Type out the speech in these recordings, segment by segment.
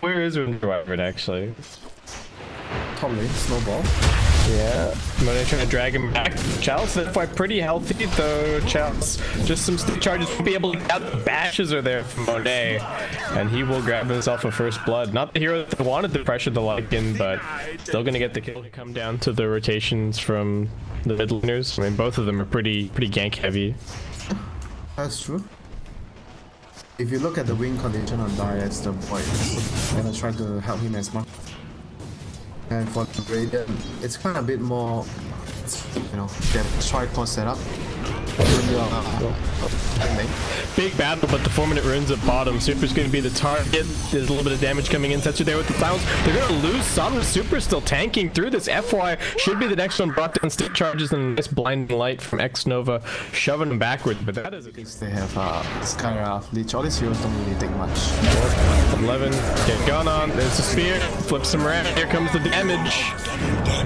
Where is Winter Wyvern actually? Top lane, snowball. Yeah, Monet trying to drag him back. Chalice is quite pretty healthy though. Chalice, just some stick charges to be able to get out. The bashes are there from Monet, and he will grab himself a first blood. Not the hero that wanted to pressure the Lycan, but still gonna get the kill. Come down to the rotations from the mid laners. I mean, both of them are pretty gank heavy. That's true. If you look at the win condition on Darius, the boy is gonna try to help him as much. And for the Radiant, it's kind of a bit more, you know, get a tripod setup. Big battle, but the 4-minute runes at bottom. Super's going to be the target. There's a little bit of damage coming in. Setsu there with the silence. They're going to lose some. Super's still tanking through this. FY should be the next one. Brought down stick charges and nice blinding light from X Nova, shoving them backward. But that is they have Skyraf, Leech. All these heroes don't really take much. 11 get gone on. There's the spear. Flips him around. Here comes the damage.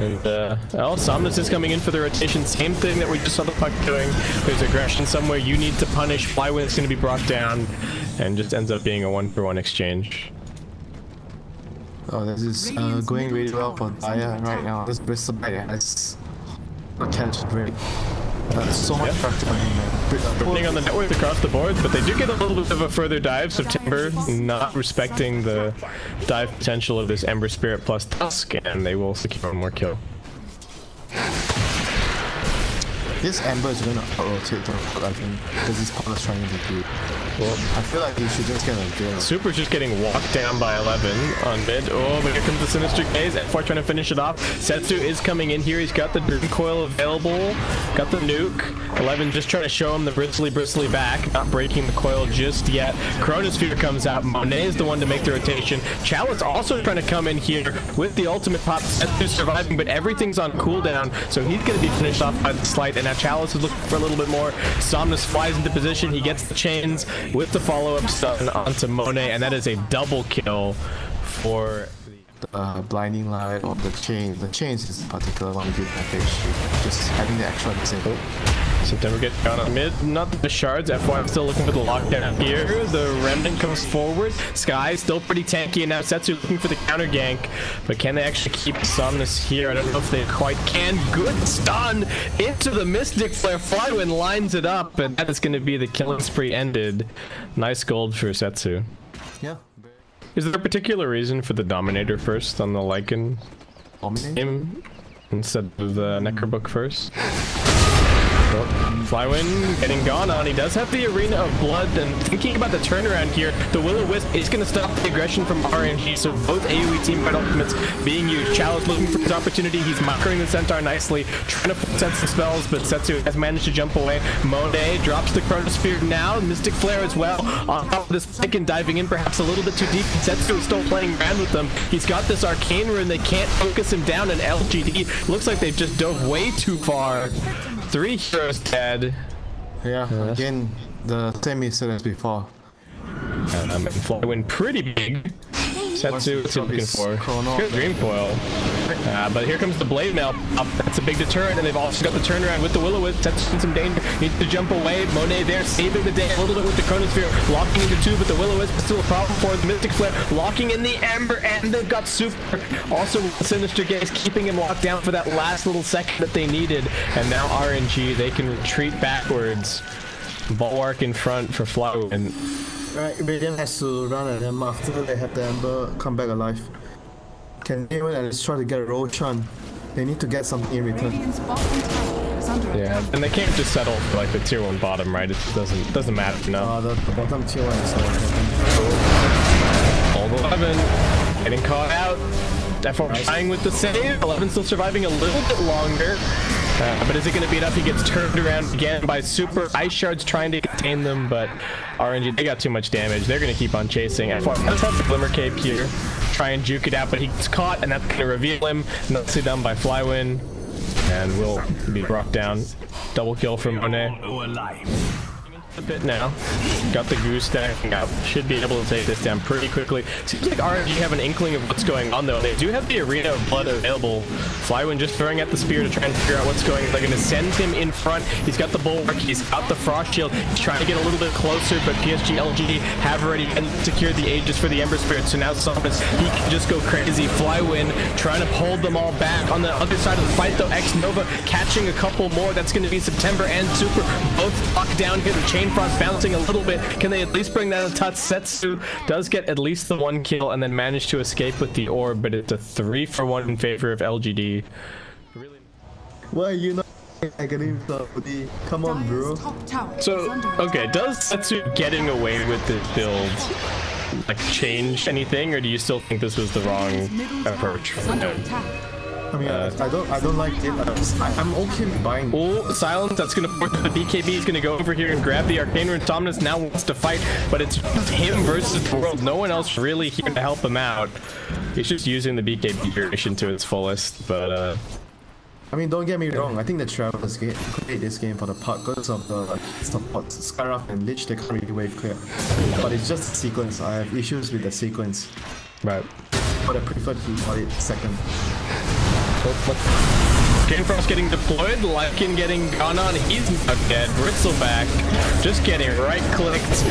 And oh, Somnus is coming in for the rotation. Same thing that we just saw the puck doing. There's aggression somewhere you need to punish. Flywin is going to be brought down, and just ends up being a 1-for-1 exchange. Oh, this is going really well for Daya right now. This Bristol has not catch a break. So much pressure on him, man. Putting on the network across the board, but they do get a little bit of a further dive, so Timber not respecting the dive potential of this Ember Spirit plus Tusk, and they will secure one more kill. This Ember is gonna rotate the I think, because his partner's trying to be good. Well, I feel like he should just get a kill. Super's just getting walked down by 11 on mid. Oh, but here comes the Sinister Gaze. F4 trying to finish it off. Setsu is coming in here. He's got the Dream Coil available. Got the nuke. 11 just trying to show him the bristly back. Not breaking the coil just yet. Chronosphere comes out. Monet is the one to make the rotation. Chalice also trying to come in here with the ultimate pop. Setsu surviving, but everything's on cooldown, so he's going to be finished off by the Slight. And now Chalice is looking for a little bit more. Somnus flies into position. He gets the chains with the follow-up stun onto Monet, and that is a double kill for the blinding light or the chain. The chains is particular one good package. Just having the extra disable. September gets down on mid, not the shards. FY still looking for the lockdown here. The Remnant comes forward. Sky still pretty tanky, and now Setsu looking for the counter gank. But can they actually keep Somnus here? I don't know if they quite can. Good stun into the Mystic Flare. Flywin lines it up, and that is going to be the killing spree ended. Nice gold for Setsu. Yeah. Is there a particular reason for the Dominator first on the Lycan game instead of the Necrobook first? Flywin getting gone on. He does have the Arena of Blood, and thinking about the turnaround here, the Will-O-Wisp is going to stop the aggression from RNG, so both AoE team fight ultimates being used. Chalice looking for his opportunity. He's mocking the Centaur nicely, trying to sense some spells, but Setsu has managed to jump away. Monet drops the Chronosphere now. Mystic Flare as well on top of this Lycan, diving in perhaps a little bit too deep. Setsu is still playing around with them. He's got this Arcane Rune. They can't focus him down, and LGD looks like they've just dove way too far. 3 heroes dead. Yeah, again, the same issue as before. And Flywin pretty big. Setsu, what's he looking for? Here's Dream Coil. But here comes the Blade Mail up. That's a big deterrent, and they've also got the turnaround with the Will-O-Wisp. Setsu's in some danger. Needs to jump away. Monet there, saving the day a little bit with the Chronosphere. Locking into 2, but the Will-O-Wisp is still a problem for the Mystic Flare. Locking in the Ember, and they've got Super. Also with the Sinister Gaze, keeping him locked down for that last little second that they needed. And now RNG, they can retreat backwards. Bulwark in front for Flywin. Right, Radiant has to run at them after they have the Ember come back alive. Can anyone else try to get a Roshan? They need to get something in return. Yeah, and they can't just settle for like the tier 1 bottom, right? It doesn't matter, no. The bottom tier 1 is Old 11 getting caught out. F4 trying with the save. 11 still surviving a little bit longer. But is it going to be enough? He gets turned around again by Super. Ice Shards trying to contain them, but RNG, they got too much damage. They're going to keep on chasing. F4 does have the Glimmer Cape here. Try and juke it out, but he gets caught, and that's going to reveal him. Nicely done by Flywin. And will be brought down. Double kill from Monet. the pit now. Got the goose stacking up. Should be able to take this down pretty quickly. Seems like RNG have an inkling of what's going on though. They do have the Arena of Blood available. Flywind just throwing at the spear to try and figure out what's going on. They're going to send him in front. He's got the bulwark. He's got the frost shield. He's trying to get a little bit closer, but PSG.LGD have already secured the Aegis for the Ember Spirit. So now Sombus, he can just go crazy. Flywind trying to hold them all back. On the other side of the fight though, X-Nova catching a couple more. That's going to be September and Super both locked down here. The Chain Frost bouncing a little bit. Can they at least bring that a touch? Setsu does get at least the 1 kill and then manage to escape with the orb, but it's a 3-for-1 in favor of LGD. Really? Why are you not getting the come on, bro? So, okay, does Setsu getting away with this build like change anything, or do you still think this was the wrong approach for him? I mean, I don't like it. I'm okay with buying. Oh, silence. That's going to force the BKB. He's going to go over here and grab the Arcane Rune. Dominus now wants to fight, but it's just him versus the world. No one else really here to help him out. He's just using the BKB duration to its fullest, but I mean, don't get me wrong. I think the Travelers played this game for the part because of the supports. Skyrock and Lich, they can't really wave clear. But it's just the sequence. I have issues with the sequence. Right. But I prefer to play it second. Chain Frost getting deployed, Lycan getting gone on, he's not dead. Bristleback just getting right-clicked,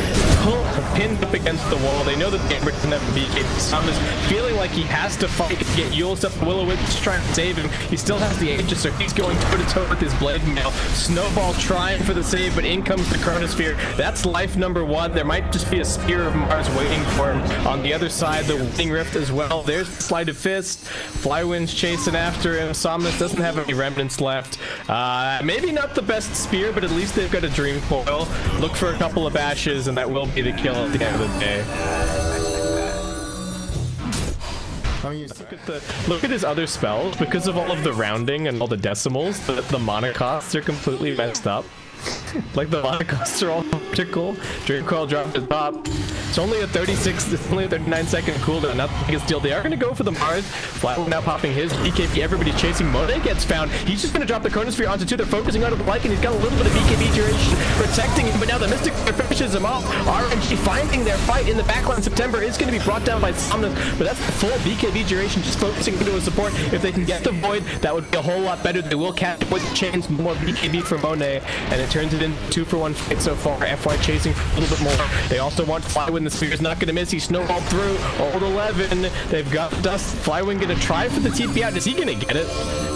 pinned up against the wall. They know that the Ember doesn't have a BK. Sam is feeling like he has to fight to get Yule's up. Will-O-Wisp just trying to save him. He still has the Aegis, so he's going toe-to-toe with his Blade Mail. Snowball trying for the save, but in comes the Chronosphere. That's life number 1. There might just be a Spear of Mars waiting for him. On the other side, the Wing Rift as well. There's the Sleight of Fist. Flywind's chasing after him. Somnus doesn't have any remnants left. Maybe not the best spear, but at least they've got a Dream Coil. Look for a couple of ashes, and that will be the kill at the end of the day. Look at his other spells. Because of all of the rounding and all the decimals, the mana costs are completely messed up. Like the mana costs are all critical. Dream Coil dropped the top. It's only a 39-second cooldown. Not the biggest deal. They are going to go for the Mars. Flatland now popping his BKB. Everybody's chasing. Monet gets found. He's just going to drop the Chronosphere onto 2. They're focusing on the Lycan. He's got a little bit of BKB duration protecting him, but now the Mystic finishes him off. RNG finding their fight in the backline. September is going to be brought down by Somnus, but that's the full BKB duration, just focusing into a support. If they can get the Void, that would be a whole lot better. They will catch with the chains, more BKB for Monet, and it turns it into 2-for-1 fight so far. FY chasing for a little bit more. They also want Flywind. The Spear's not going to miss. He snowballed through. Old 11. They've got Dust. Flywind going to try for the TP out. Is he going to get it?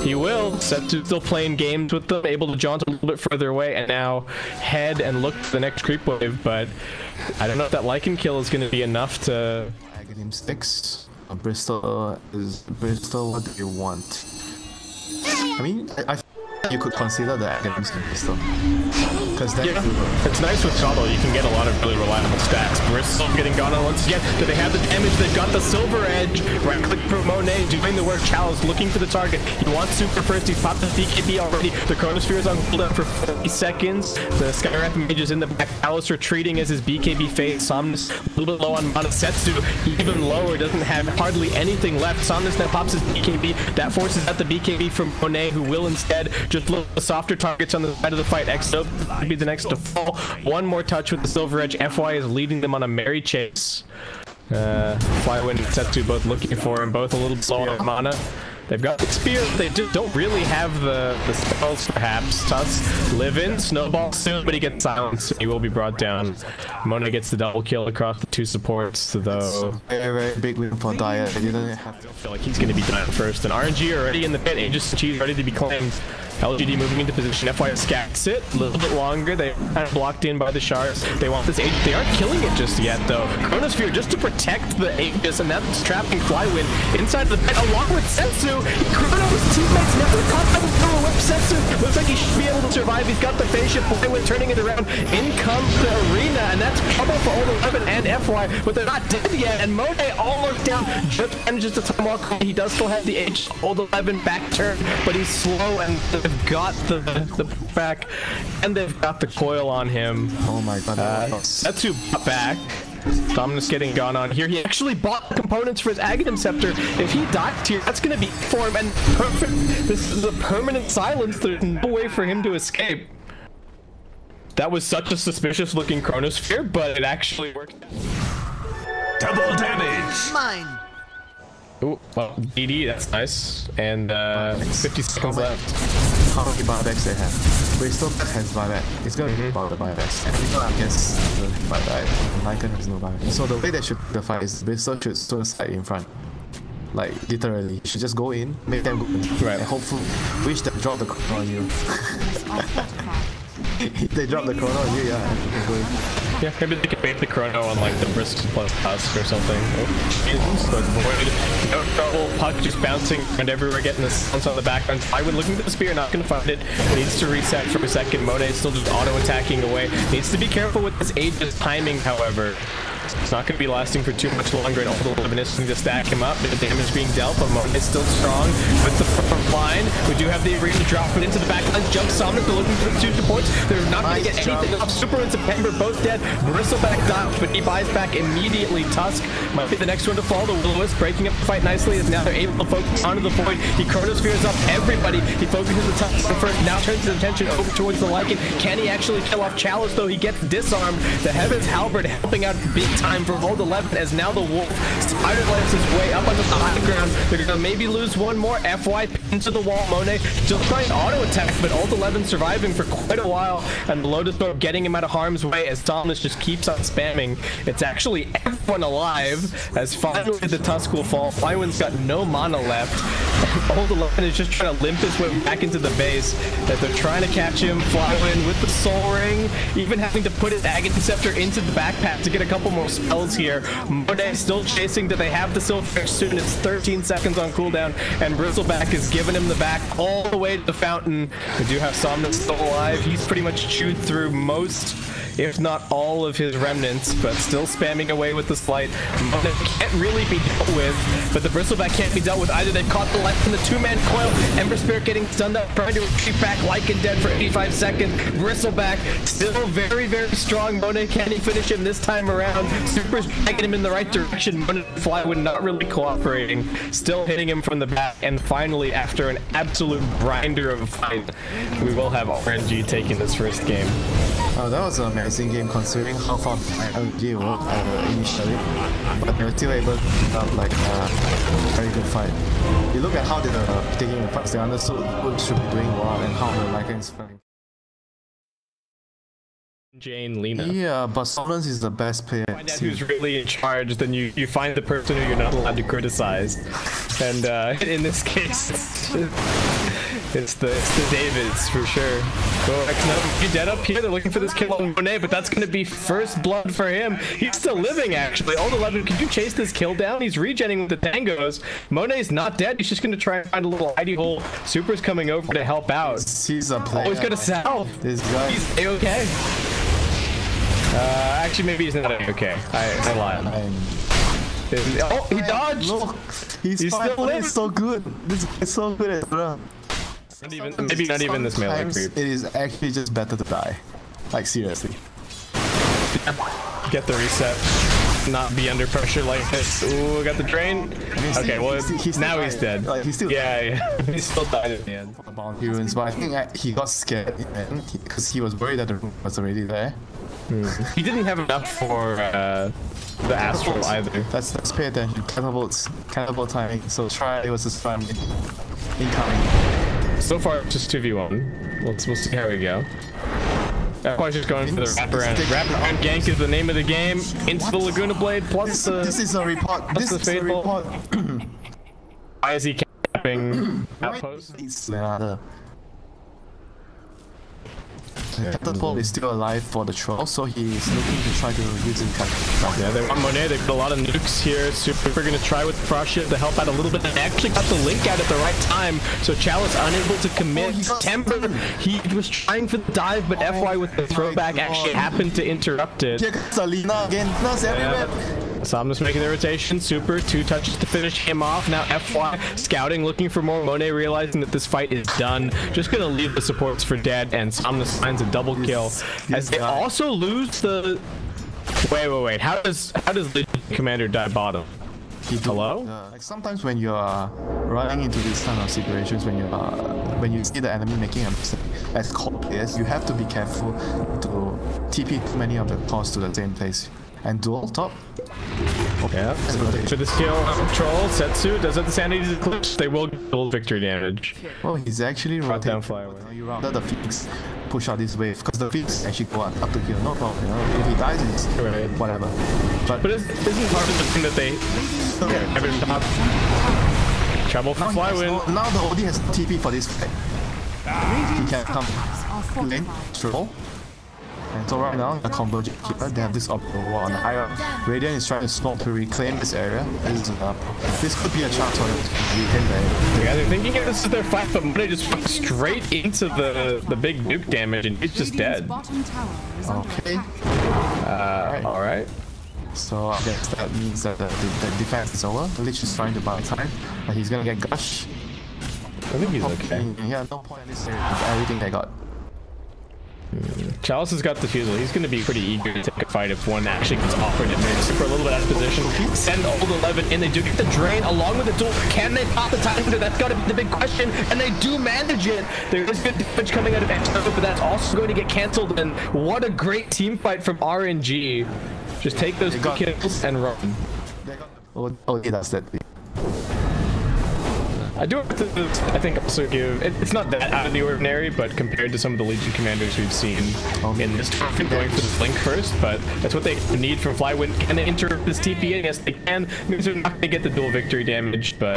He will. Setsu still playing games with them, able to jaunt a little bit further away, and now head and look for the next creep wave, but I don't know if that Lycan kill is going to be enough to... Aghanim 6. Bristol, what do you want? I mean, I you could consider the Aghanim Bristol. Because then it's nice with Solo, you can get a lot of really reliable stacks. Bristol getting gone on once again. Do they have the damage? They've got the Silver Edge. Right click for Monet, doing the work. Chalice looking for the target. He wants Super first. He's popped the BKB already. The Chronosphere is on cooldown for 40 seconds. The Skywrath Mage is in the back. Chalice retreating as his BKB fades. Somnus a little bit low on mana. Setsu even lower, doesn't have hardly anything left. Somnus now pops his BKB. That forces out the BKB from Monet, who will instead just look for softer targets on the side of the fight. Exo would be the next to fall. One more touch with the Silver Edge. FY is leading them on a merry chase. Flywind and Setsu both looking for him, both a little slow on mana. They've got the spear, they just don't really have the spells, perhaps. Tusk, live in, snowball soon, but he gets silenced. He will be brought down. Mona gets the double kill across the 2 supports, though. Very big win for Daya. I feel like he's going to be done first. And RNG already in the pit. Aegis and Cheese ready to be claimed. LGD moving into position. FY scats it a little bit longer. They kind of blocked in by the shards. They want this Aegis. They aren't killing it just yet, though. Chronosphere just to protect the Aegis, and that's trapping Flywind inside the pit along with Setsu. Chrono's teammates never caught by the Will-O-Wisp. Setsu looks like he should be able to survive. He's got the phase shift. Flywind turning it around. In comes the Arena, and that's trouble for Old 11 and FY, but they're not dead yet. And Monet almost down. Just manages to time walk. He does still have the Aegis. Old 11 back turn, but he's slow, and they've got the back, and they've got the coil on him. Oh my god. Setsu back. Dominus getting gone on here. He actually bought components for his Aghanim Scepter. If he dies here, that's going to be for him, and perfect. This is a permanent silence. There's no way for him to escape. That was such a suspicious looking chronosphere, but it actually worked. Double damage. Mine. Ooh, well, DD, that's nice. And 50 seconds left. How many buybacks they have? Bristol has buyback. It's gonna be about the buybacks. And people, I guess, the buyback. Lycan has no buyback. So the way they should the fight is Bristol should suicide in front. Like, literally. You should just go in, make them go in. Right. And hopefully, wish they drop the chrono on you. If they drop the chrono on you, yeah, go in. Yeah, maybe they could bait the chrono on like the Brisk plus Tusk or something. Oh, no trouble, Puck just bouncing around everywhere, getting the sounds on the background. Flywin looking for the spear, not gonna find it. Needs to reset for a second. Monet still just auto-attacking away. Needs to be careful with this Aegis timing, however. It's not going to be lasting for too much longer, and all the 11 is to stack him up. The damage being dealt, but Monet is still strong with the front line. We do have the arena drop it into the back line. Jump Somnus, they're looking for the two supports. They're not going to get anything off. Super in September, both dead. Bristleback dies, but he buys back immediately. Tusk might be the next one to fall. The Will-O-Wisp breaking up the fight nicely as now they're able to focus onto the void. He chronospheres up everybody. He focuses the Tusk first, now turns his attention over towards the Lycan. Can he actually kill off Chalice, though? He gets disarmed. The Heaven's Halberd helping out big time for Old 11 as now the Wolf spider-legs his way up onto the high ground. They're gonna maybe lose one more. FY into the wall. Monet still trying to auto-attack, but Old 11 surviving for quite a while, and the Lotus Orb getting him out of harm's way as Somnus just keeps on spamming. It's actually everyone alive as finally the Tusk will fall. Flywin's got no mana left. Old 11 is just trying to limp his way back into the base as they're trying to catch him. Flywin with the Soul Ring, even having to put his Aghanim Scepter into the backpack to get a couple more spells here. Monet still chasing. Do they have the Silver soon? It's 13 seconds on cooldown, and Bristleback is giving him the back all the way to the fountain. We do have Somnus still alive. He's pretty much chewed through most, if not all, of his remnants, but still spamming away with the Slight. Monet can't really be dealt with, but the Bristleback can't be dealt with either. They've caught the life in the two-man coil. Ember Spirit getting stunned up, trying to retreat back. Lycan dead for 85 seconds. Bristleback still very, very strong. Monet, can he finish him this time around? Super's dragging him in the right direction. Monet and Flywin not really cooperating. Still hitting him from the back, and finally, after an absolute grinder of a fight, we will have RNG taking this first game. Oh, that was an amazing game considering how far RNG were initially, but they were still able to put up like a very good fight. You look at how they were taking the fights, they understood who should be doing what and how the Lycan is playing. Jane, Lena. Yeah, but Somnus is the best player. Find out who's really in charge, then you find the person who you're not allowed to criticize. And in this case, it's the Davids for sure. Go dead up here. They're looking for this kill on Monet, but that's going to be first blood for him. He's still living actually. Old 11, could you chase this kill down? He's regenning with the tangos. Monet's not dead. He's just going to try and find a little hidey hole. Super's coming over to help out. He's a player. Oh, he's got a salve. This guy. He's A-okay. Actually, maybe he's not okay. I lied. Oh, he dodged! Look, he's still live. So good. This guy's so good at Dota. Maybe not even this melee creep. It is actually just better to die. Like, seriously. Get the reset. Not be under pressure like this. Ooh, got the drain. Okay, well, now he's dead. Like, he's still yeah. He still died at the end. About humans, but I think he got scared because he was worried that the room was already there. He didn't have enough for the Astral either. Let's pay attention. Catapult timing. So try versus front incoming. So far, just 2v1. We'll see how we go. Everyone's just going for the wraparound. Wraparound gank is the name of the game. Into the Laguna Blade plus the. This is a report. This is a report. Why is he capping outpost? Catapult is still alive for the troll, so he's looking to try to use it. Yeah, they want Monet. They've got a lot of nukes here. Super gonna try with Frost Shield to help out a little bit. They actually got the link out at the right time, so Chalice unable to commit. Timber, he was trying for the dive, but FY with the throwback actually happened to interrupt it. Salina again. Somnus making the rotation. Super, 2 touches to finish him off. Now FY scouting, looking for more. Monet realizing that this fight is done. Just gonna leave the supports for dead, and Somnus finds a double kill. As they also lose the. Wait. How does Legion Commander die bottom? Hello? Like sometimes when you are running into these kind of situations, when you see the enemy making a mistake, as core players, you have to be careful to TP too many of the cores to the same place. And dual top. Yeah, for the skill control, Setsu does have the sanity eclipse. They will get dual victory damage. Oh, he's actually rotating. Down fly away. You rather the Phoenix push out this wave because the Phoenix actually go up to here, no problem. You know, if he dies, it's whatever. But isn't part of the thing that they have it top trouble for Flywin. Now the OD has TP for this fight. He can come lane, troll. And so right now, the Convergent Keeper, they have this upper wall on the higher. Radiant is trying to smoke to reclaim this area. This could be a chance for them to reclaim the area. Yeah, they're thinking this is their fight, but Monday just went straight into the big nuke damage, and he's just dead. Okay. Alright. So I guess that means that the defense is over. The Lich is trying to buy time, but he's gonna get Gush. I think he's okay. Yeah, no point in this area with everything they got. Chalice has got the Fusel. He's going to be pretty eager to take a fight if one actually gets offered him. For a little bit out of position. Send old 11 in. They do get the drain along with the duel. Can they pop the time? That's got to be the big question. And they do manage it. There is good damage coming out of Expo, but that's also going to get cancelled. And what a great team fight from RNG. Just take those 2 kills and run. Oh, he does that. I do have to, I think, also give, it's not that out of the ordinary, but compared to some of the Legion commanders we've seen in this tournament, going for the Blink first, but that's what they need from Flywin. Can they interrupt this TP? Yes, they can. Maybe they're not going to get the dual victory damage, but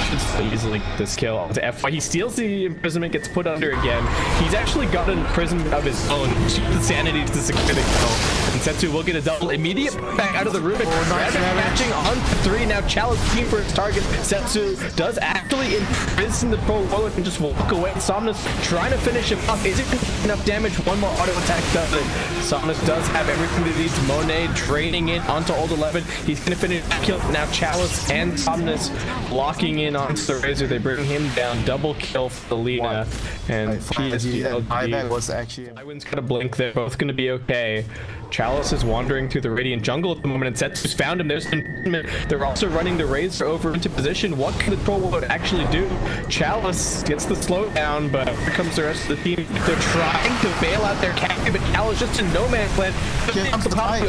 should still easily get this kill onto FY. He steals the imprisonment, gets put under again. He's actually got an imprisonment of his own. The sanity to secure the kill. And Setsu will get a double. Immediate back out of the Rubik. Matching on 3. Now Chalice team for his target. Setsu does actually imprison the Pro Warlord and just walk away. Somnus trying to finish him off. Is it enough damage? One more auto attack does it. Somnus does have everything that needs. Monet draining it onto old 11. He's going to finish that kill. Now Chalice and Somnus locking in onto the Razor. They bring him down. Double kill for the Lina. And PSG.LGD was actually. Flywin's got a blink. They're both going to be okay. Chalice is wandering through the Radiant jungle at the moment, and Setsu's found him. There's an They're also running the Razor over into position. What can the Troll Warlord actually do? Chalice gets the slowdown, but here comes the rest of the team. They're trying to bail out their captain, but Chalice just in no man's land.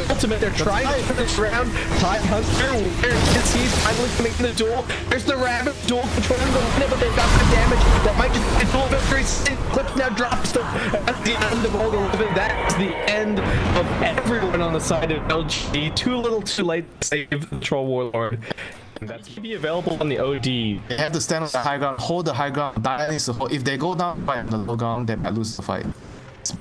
Ultimate, they're trying to turn this around. Tide Hunter, where is he? Finally making the duel. There's the Rabbit duel controlling the limit, but they've got the damage. That might just be a duel victory. Clip now drops them at the end of all the living. That's the end of everyone on the side of LGD. Too little too late to save the Troll Warlord. And that's going to be available on the OD. They have to stand on the high ground, hold the high ground. That needs to hold. If they go down by the low ground, they might lose the fight.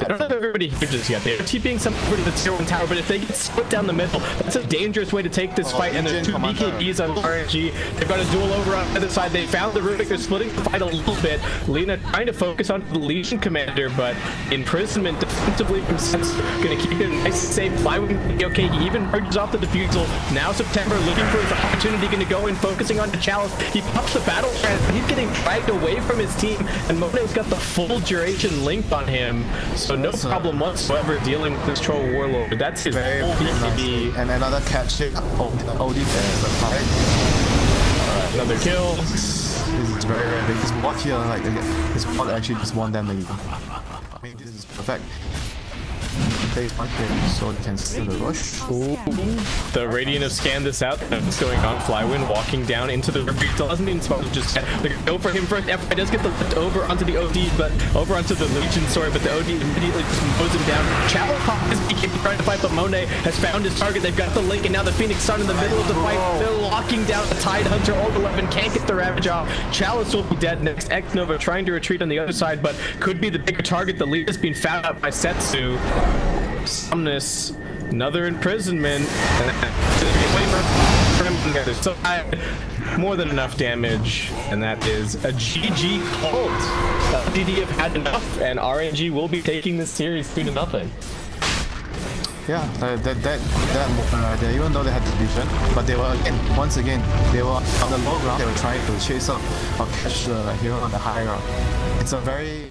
I don't know if everybody here just yet. They're TPing somebody to the tier 1 tower, but if they get split down the middle, that's a dangerous way to take this fight. And there's 2 BKBs on RNG. They've got a duel over on the other side. They found the Rubik. They're splitting the fight a little bit. Lina trying to focus on the Legion commander, but imprisonment defensively from Sense going to keep him nice and safe. Flywin okay. He even merges off the defusal. Now September looking for his opportunity, going to go in, focusing on the Chalice. He pops the battle trance, but he's getting dragged away from his team, and Monet's got the full duration link on him. So no problem whatsoever dealing with this Troll Warlord. That's his whole BKB. And another catch hit. OD there. Another kill. This is very big. His bot here, like his bot actually just won them. I mean, this is perfect. So they can steal the rush. Ooh. The Radiant have scanned this out. What's going on? Flywin walking down into the Rubik. Doesn't even supposed to just go for him first. FI does get the lift over onto the OD, but over onto the Legion, sorry, but the OD immediately just mows him down. Chalice is trying to fight, but Monet has found his target. They've got the link, and now the Phoenix Sun in the middle of the fight. They're locking down the Tide Hunter. Old 11 can't get the Ravage off. Chalice will be dead next. X Nova trying to retreat on the other side, but could be the bigger target. The lead has been found out by Setsu. Somnus, another imprisonment. There's still more than enough damage, and that is a GG cult. LGD have had enough, and RNG will be taking this series 2-0. Yeah, even though they had the vision, but they were once again they were on the low ground. They were trying to chase up or catch the hero on the high ground. It's a very